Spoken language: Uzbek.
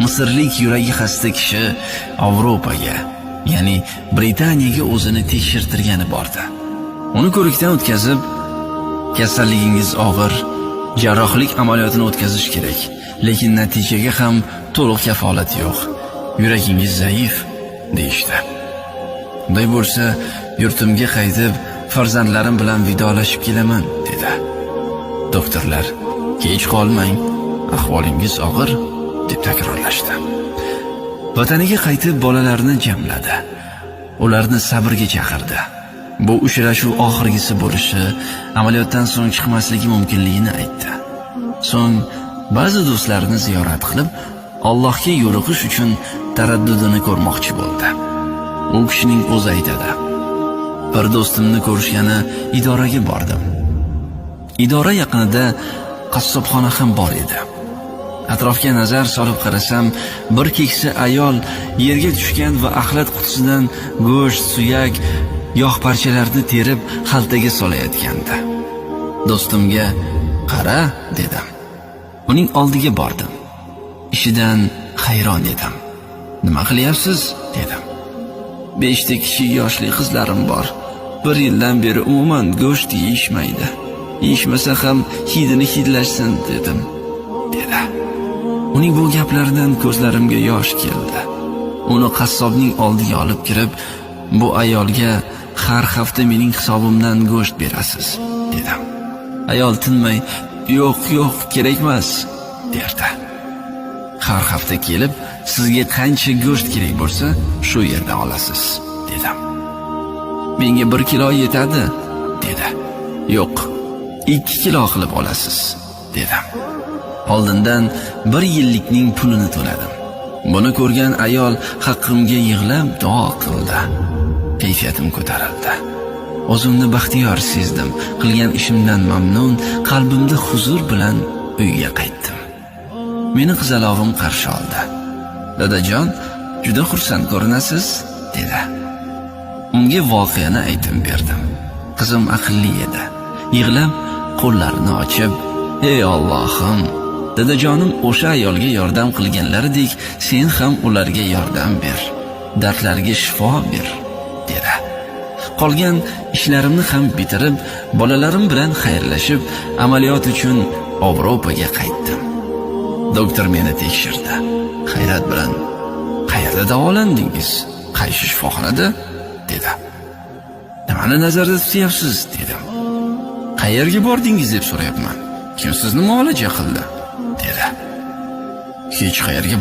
Misrlik yuragi xasta kishi Yevropaga, ya'ni Britaniyaga o'zini tekshirtirgani bordi. Uni ko'rikdan o'tkazib, kasalligingiz og'ir, jarrohlik amaliyotini o'tkazish kerak, lekin natijaga ham to'liq kafolat yo'q. Yuragingiz zaif deyishdi. Bunday bo'lsa, yurtimga qaytib, farzandlarim bilan vidolashib kelaman dedi. Doktorlar, kech qolmang, ahvolingiz og'ir deb takrorlashdi. Vataniga qaytib bolalarini jamladi. Ularni sabrga chaqirdi. Bu uchrashuv oxirgisi bo'lishi, amaliyotdan so'ng chiqmasligi mumkinligini aytdi. So'ng ba'zi do'stlarini ziyorat qilib, Allohga yo'liqish uchun taraddudini ko'rmoqchi bo'ldi. U kishining o'zi aytadi: bir do'stimni ko'rishgani idoraga bordim. Idora yaqinida qassobxona ham bor edi. Atrofga nazar solib qarasam, bir keksa ayol yerga tushgan va axlat qutisidan go'sht, suyak, yog' parchalarini terib xaltaga solayotgandi. Do'stimga qara dedim. Uning oldiga bordim. Ishidan hayron edim. Nima qilyapsiz dedim. 5 ta kichik yoshli qizlarim bor. 1 yildan beri umuman go'sht yeyishmaydi. Yeyishmasa ham hidini hidlashsin dedim dedi. Uning bu gaplaridan ko'zlarimga yosh keldi. Uni qassobning oldiga olib kirib, bu ayolga har hafta mening hisobimdan go'sht berasiz dedim. Ayol tinmay, yo'q, kerak emas derdi. Har hafta kelib, sizga qancha go'sht kerak bo'lsa, shu yerdan olasiz dedim. Menga 1 kilo yetadi dedi. Yo'q, 2 kilo qilib olasiz dedim. Oldindan 1 yillikning pulini to'ladim. Buni ko'rgan ayol haqqimga yig'lab duo qildi. Kayfiyatim ko'tarildi. O'zimni baxtiyor sezdim. Qilgan ishimdan mamnun, qalbimda huzur bilan uyga qaytdim. Meni qizalog'im qarshi oldi. Dadajon, juda xursand ko'rinasiz dedi. Unga voqeani aytib berdim. Qizim aqlli edi. Yig'lab qo'llarini ochib, "Ey Allohim, dadajonim o'sha ayolga yordam qilganlaridek, sen ham ularga yordam ber. Dardlariga shifo ber" dedi. Qolgan ishlarimni ham bitirib, bolalarim bilan xayrlashib, amaliyot uchun Yevropaga qaytdim. Doktor meni tekshirdi. Hayrat bilan: "Qayerda davolandingiz? Qaysi shifoxonada?" dedi. "Nimani nazarda tutyapsiz?" dedim. "Qayerga bordingiz deb so'rayapman. Kim sizni muolaja qildi?" dedi. "Hech qayerga